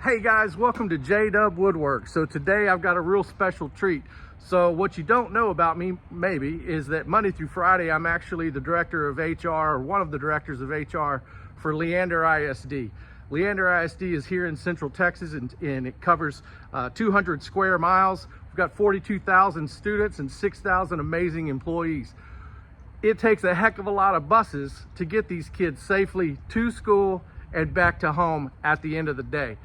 Hey guys, welcome to JDUB-Woodworks. So today I've got a real special treat. So what you don't know about me maybe is that Monday through Friday I'm actually the director of HR, or one of the directors of HR for Leander ISD. Leander ISD is here in Central Texas and it covers 200 square miles. We've got 42,000 students and 6,000 amazing employees. It takes a heck of a lot of buses to get these kids safely to school and back to home at the end of the day.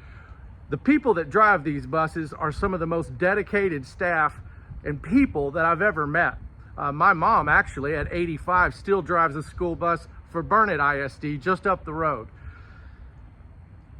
The people that drive these buses are some of the most dedicated staff and people that I've ever met. My mom actually at 85 still drives a school bus for Burnett ISD just up the road.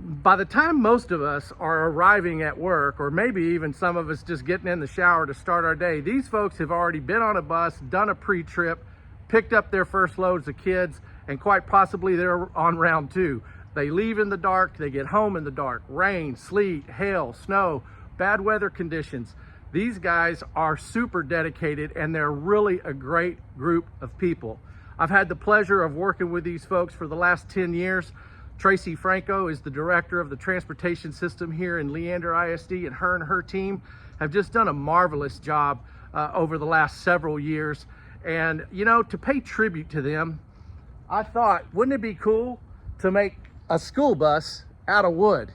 By the time most of us are arriving at work, or maybe even some of us just getting in the shower to start our day, these folks have already been on a bus, done a pre-trip, picked up their first loads of kids, and quite possibly they're on round two. They leave in the dark, they get home in the dark, rain, sleet, hail, snow, bad weather conditions. These guys are super dedicated and they're really a great group of people. I've had the pleasure of working with these folks for the last 10 years. Tracy Franco is the director of the transportation system here in Leander ISD, and her team have just done a marvelous job over the last several years. And you know, to pay tribute to them, I thought, wouldn't it be cool to make a school bus out of wood?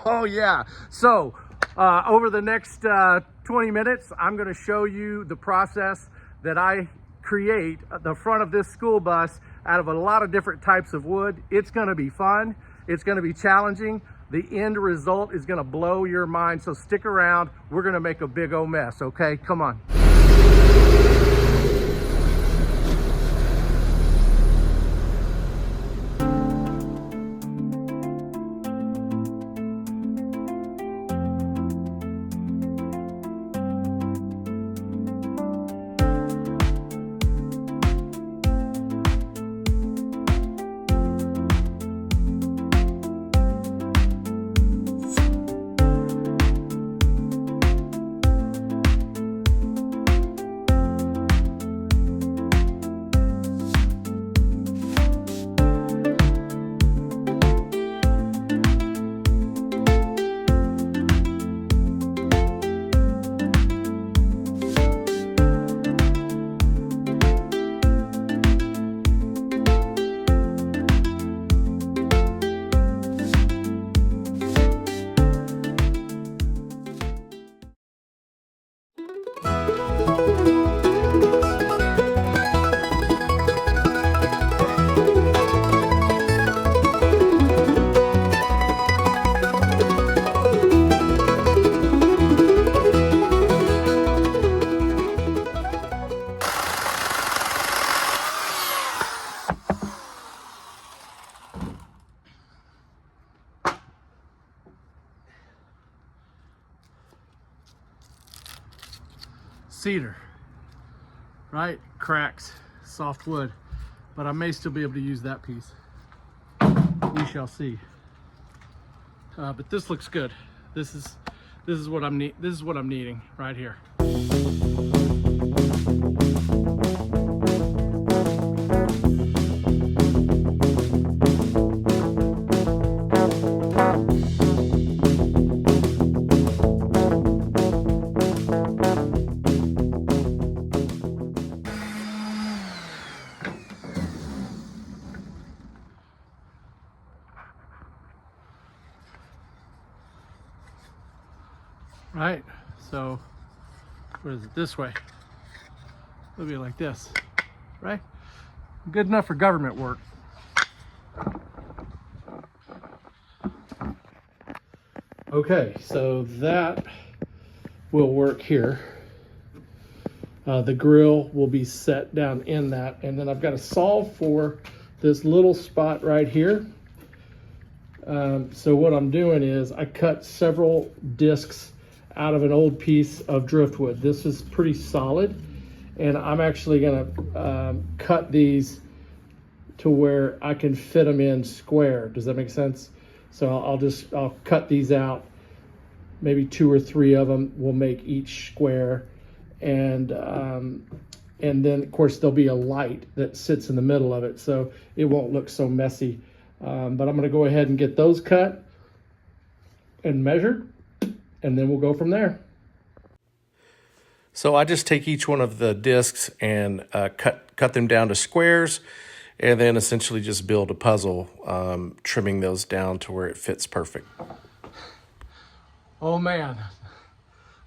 Oh yeah. So over the next 20 minutes, I'm going to show you the process that I create the front of this school bus out of a lot of different types of wood. It's going to be fun. It's going to be challenging. The end result is going to blow your mind. So stick around. We're going to make a big old mess. Okay, come on. Cedar, right? Cracks, soft wood, but I may still be able to use that piece. We shall see. But this looks good. This is what I'm needing right here. Right, so what is it this way? It'll be like this, right? Good enough for government work. Okay, so that will work here. The grill will be set down in that, and then I've got to solve for this little spot right here. So what I'm doing is I cut several discs out of an old piece of driftwood. This is pretty solid, and I'm actually gonna cut these to where I can fit them in square. Does that make sense? So I'll cut these out. Maybe 2 or 3 of them will make each square, and then of course there'll be a light that sits in the middle of it, so it won't look so messy. But I'm gonna go ahead and get those cut. and measure, and then we'll go from there. So I just take each one of the discs and cut them down to squares, and then essentially just build a puzzle, trimming those down to where it fits perfect. Oh man,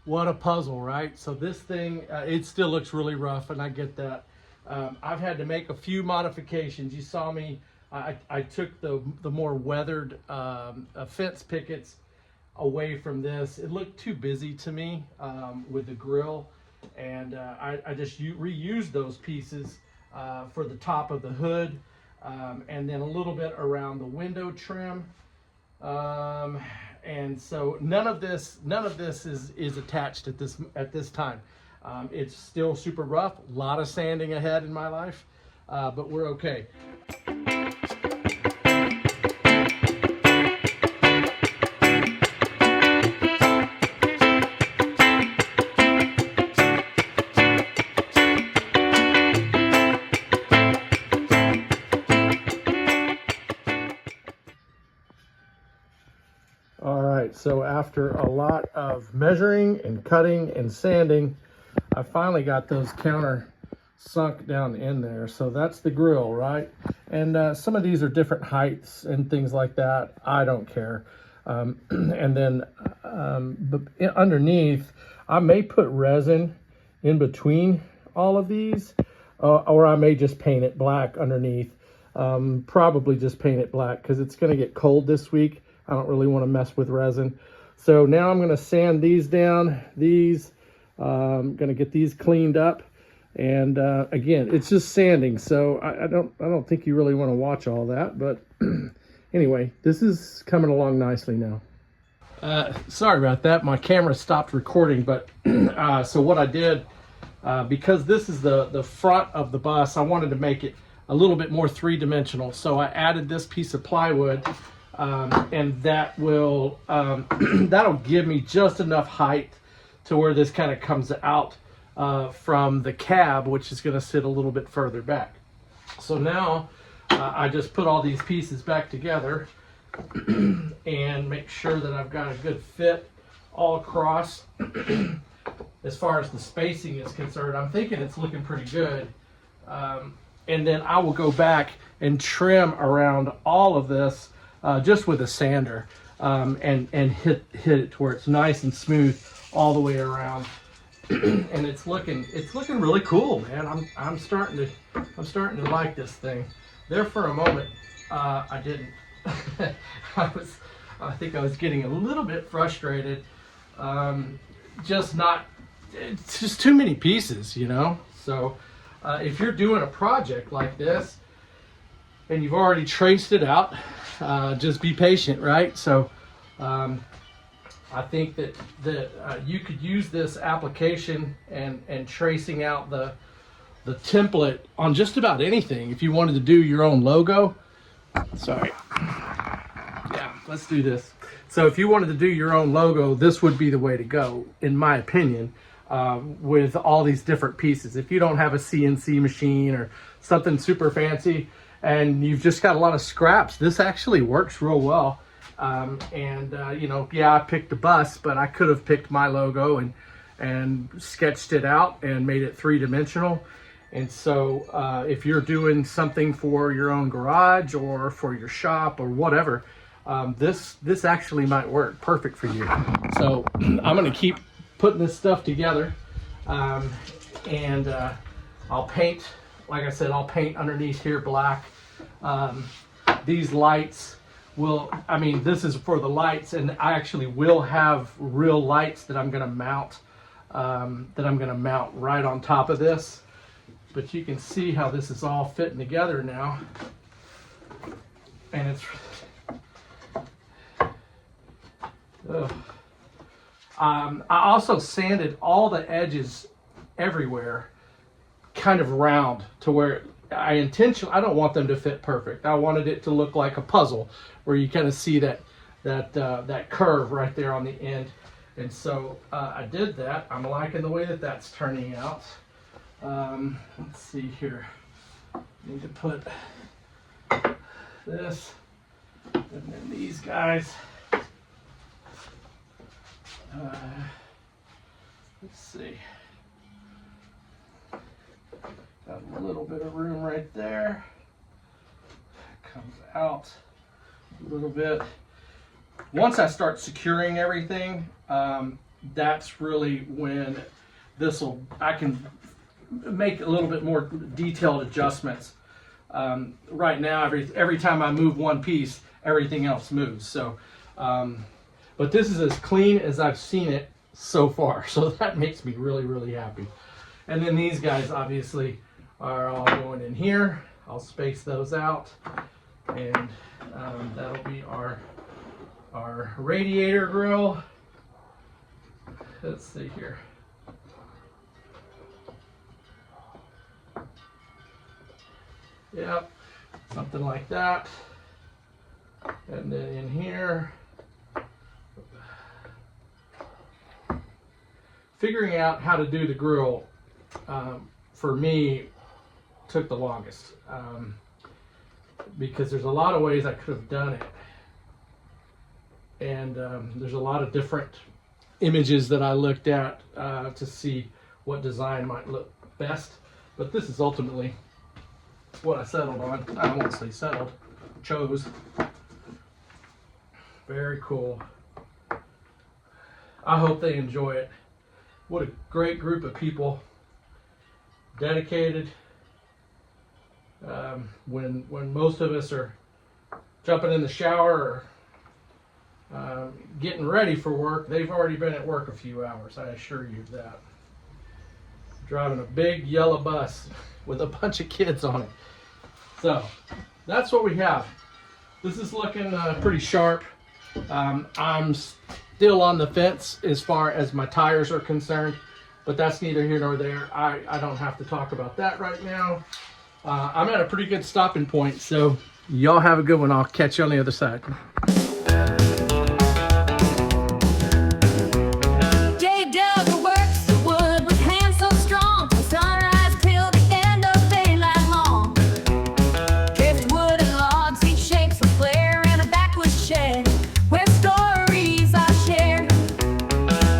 what a puzzle, right? So this thing, it still looks really rough, and I get that. I've had to make a few modifications. You saw me, I took the more weathered fence pickets away from this. It looked too busy to me with the grill, and I just reused those pieces for the top of the hood, and then a little bit around the window trim. And so none of this is attached at this time. It's still super rough, a lot of sanding ahead in my life, but we're okay. All right, so after a lot of measuring and cutting and sanding, I finally got those counter sunk down in there. So that's the grill, right? And some of these are different heights and things like that. I don't care. And then but underneath, I may put resin in between all of these, or I may just paint it black underneath. Probably just paint it black because it's going to get cold this week. I don't really want to mess with resin. So now I'm going to sand these down. I'm going to get these cleaned up. And again, it's just sanding. So I don't think you really want to watch all that. But anyway, this is coming along nicely now. Sorry about that. My camera stopped recording. But so what I did, because this is the front of the bus, I wanted to make it a little bit more three-dimensional. So I added this piece of plywood. And that will that'll give me just enough height to where this kind of comes out from the cab, which is going to sit a little bit further back. So now I just put all these pieces back together and make sure that I've got a good fit all across. As far as the spacing is concerned, I'm thinking it's looking pretty good. And then I will go back and trim around all of this just with a sander, and hit it to where it's nice and smooth all the way around. And it's looking really cool, man. I'm starting to like this thing. There for a moment, I didn't. I think I was getting a little bit frustrated. It's just too many pieces, you know. So if you're doing a project like this and you've already traced it out, just be patient, right? So I think that you could use this application and tracing out the template on just about anything. If you wanted to do your own logo, sorry, yeah, let's do this. So if you wanted to do your own logo, this would be the way to go, in my opinion, with all these different pieces. If you don't have a CNC machine or something super fancy, and you've just got a lot of scraps, this actually works real well. You know, yeah, I picked a bus, but I could have picked my logo and sketched it out and made it three-dimensional. And so if you're doing something for your own garage or for your shop or whatever, this actually might work perfect for you. So I'm going to keep putting this stuff together, and I'll paint. Like I said, I'll paint underneath here black. These lights this is for the lights, and I actually will have real lights that I'm going to mount, right on top of this. But you can see how this is all fitting together now. And it's, I also sanded all the edges everywhere kind of round to where I don't want them to fit perfect. I wanted it to look like a puzzle where you kind of see that curve right there on the end. And so I did that. I'm liking the way that that's turning out. Let's see here. Need to put this and then these guys Let's see. Got a little bit of room right there. Comes out a little bit. Once I start securing everything, that's really when I can make a little bit more detailed adjustments. Right now, every time I move one piece, everything else moves. So, but this is as clean as I've seen it so far. So that makes me really, really happy. And then these guys obviously are all going in here. I'll space those out, and that'll be our radiator grill. Let's see here. Yep, something like that. And then in here, figuring out how to do the grill for me took the longest, because there's a lot of ways I could have done it, and there's a lot of different images that I looked at to see what design might look best, but this is ultimately what I settled on. I won't say settled, chose. Very cool. I hope they enjoy it. What a great group of people. Dedicated. When most of us are jumping in the shower or getting ready for work, they've already been at work a few hours, I assure you of that. Driving a big yellow bus with a bunch of kids on it. So that's what we have. This is looking pretty sharp. I'm still on the fence as far as my tires are concerned, but that's neither here nor there. I don't have to talk about that right now. I'm at a pretty good stopping point, so y'all have a good one. I'll catch you on the other side. JDUB-Woodworks, the wood with hands so strong, from sunrise till the end of daylight long. Driftwood and logs, each shapes a flare in a backwoods shed where stories are shared.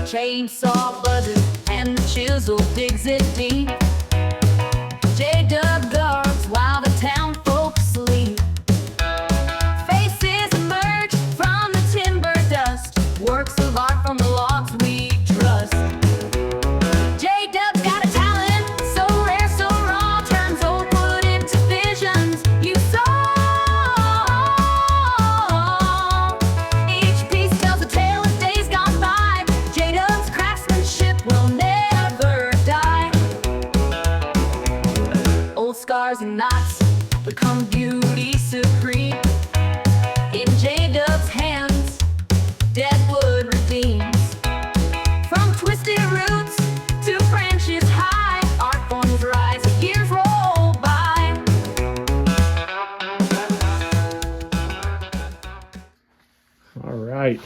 Chainsaw buzzes and the chisel digs it deep. JDUB guards while the town folks sleep. Faces emerge from the timber dust, works of art from the logs we trust. JDUB's got a talent so rare, so raw, turns old wood into visions you saw. Each piece tells a tale of days gone by. JDUB's craftsmanship will never die. Old scars and knots become beauty supreme. In JDUB's hands, dead wood redeems. From twisted roots to branches high, art forms rise as years roll by. All right,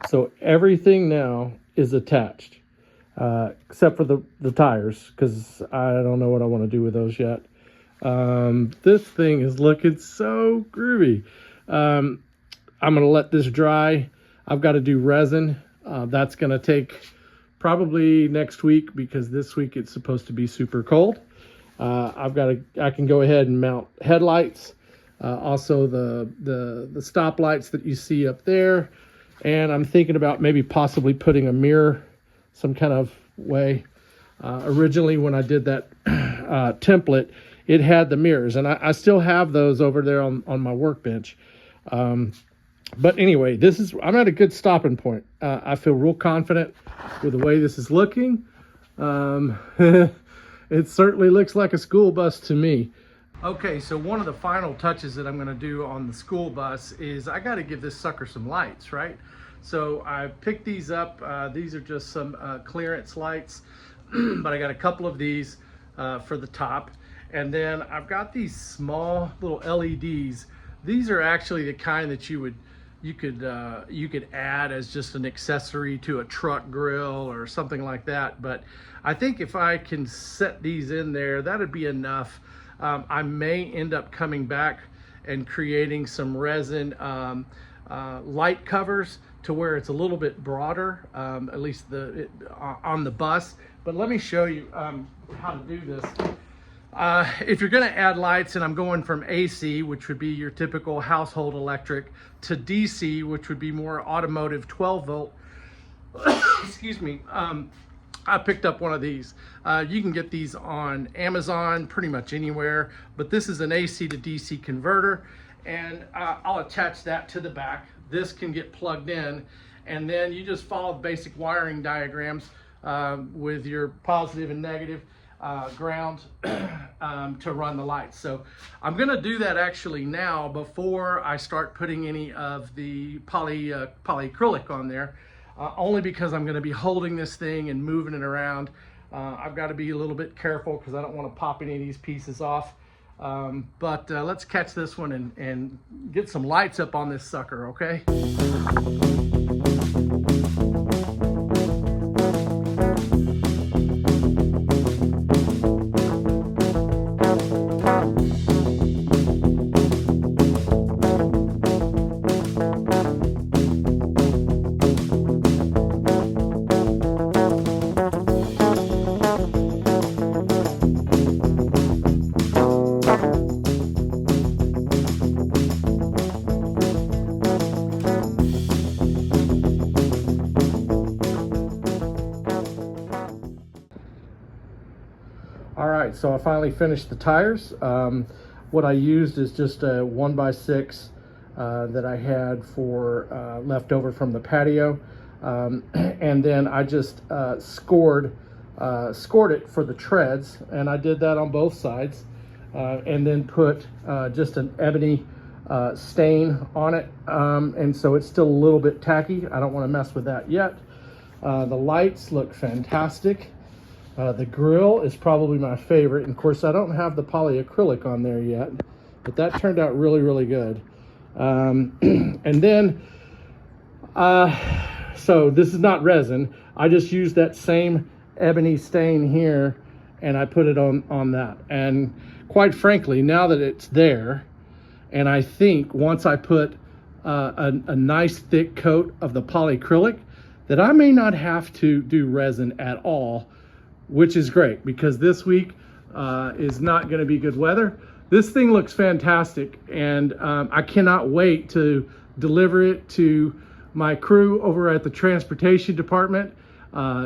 so everything now is attached, except for the tires, because I don't know what I want to do with those yet. This thing is looking so groovy. I'm going to let this dry. I've got to do resin. That's going to take probably next week, because this week it's supposed to be super cold. I can go ahead and mount headlights, also the stoplights that you see up there. And I'm thinking about maybe possibly putting a mirror some kind of way. Originally when I did that template, it had the mirrors, and I still have those over there on my workbench. But anyway, I'm at a good stopping point. I feel real confident with the way this is looking. It certainly looks like a school bus to me. Okay, so one of the final touches that I'm going to do on the school bus is I got to give this sucker some lights, right? So I picked these up. These are just some clearance lights, but I got a couple of these for the top. And then I've got these small little LEDs. These are actually the kind that you could add as just an accessory to a truck grill or something like that. But I think if I can set these in there, that'd be enough. I may end up coming back and creating some resin light covers to where it's a little bit broader, at least on the bus. But let me show you how to do this. If you're going to add lights, and I'm going from AC, which would be your typical household electric, to DC, which would be more automotive 12 volt, excuse me, I picked up one of these. You can get these on Amazon, pretty much anywhere, but this is an AC to DC converter, and I'll attach that to the back. This can get plugged in, and then you just follow the basic wiring diagrams with your positive and negative ground to run the lights. So I'm gonna do that actually now before I start putting any of the polyacrylic on there, only because I'm gonna be holding this thing and moving it around. I've got to be a little bit careful because I don't want to pop any of these pieces off. But let's catch this one and get some lights up on this sucker, okay? All right, so I finally finished the tires. What I used is just a 1x6 that I had for left over from the patio. And then I just scored it for the treads, and I did that on both sides. And then put just an ebony stain on it. And so it's still a little bit tacky. I don't want to mess with that yet. The lights look fantastic. The grill is probably my favorite. And of course, I don't have the polyacrylic on there yet, but that turned out really, really good. And then, so this is not resin. I just used that same ebony stain here, and I put it on that. And quite frankly, now that it's there, and I think once I put a nice thick coat of the polyacrylic, that I may not have to do resin at all, which is great because this week is not going to be good weather. This thing looks fantastic, and I cannot wait to deliver it to my crew over at the transportation department.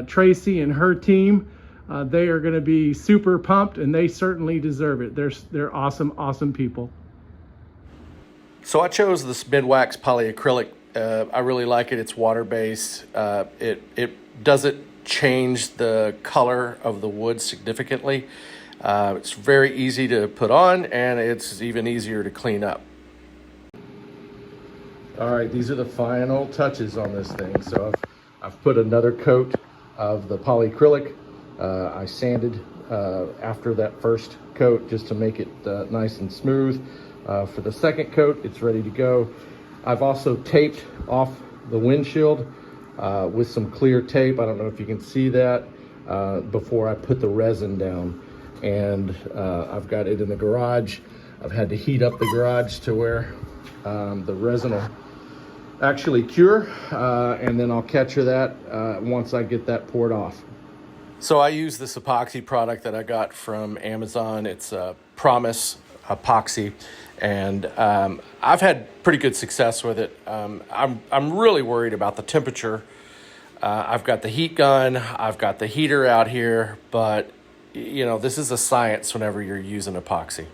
Tracy and her team, they are going to be super pumped, and they certainly deserve it. They're awesome, awesome people. So I chose this mid-wax polyacrylic. I really like it. It's water-based. It doesn't change the color of the wood significantly. It's very easy to put on, and it's even easier to clean up. All right, these are the final touches on this thing. So I've put another coat of the polyacrylic. I sanded after that first coat just to make it nice and smooth. For the second coat, it's ready to go. I've also taped off the windshield with some clear tape. I don't know if you can see that, before I put the resin down. And I've got it in the garage. I've had to heat up the garage to where the resin will actually cure, and then I'll capture that once I get that poured off. So I use this epoxy product that I got from Amazon. It's a Promise epoxy, and I've had pretty good success with it. I'm really worried about the temperature. I've got the heat gun, I've got the heater out here, but you know, this is a science whenever you're using epoxy.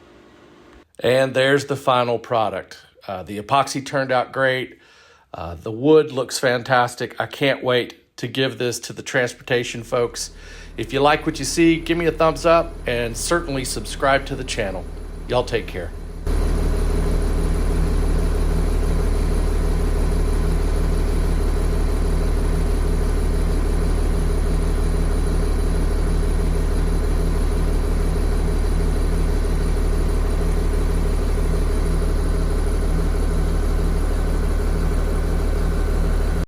And there's the final product. The epoxy turned out great. The wood looks fantastic. I can't wait to give this to the transportation folks. If you like what you see, give me a thumbs up and certainly subscribe to the channel. Y'all take care.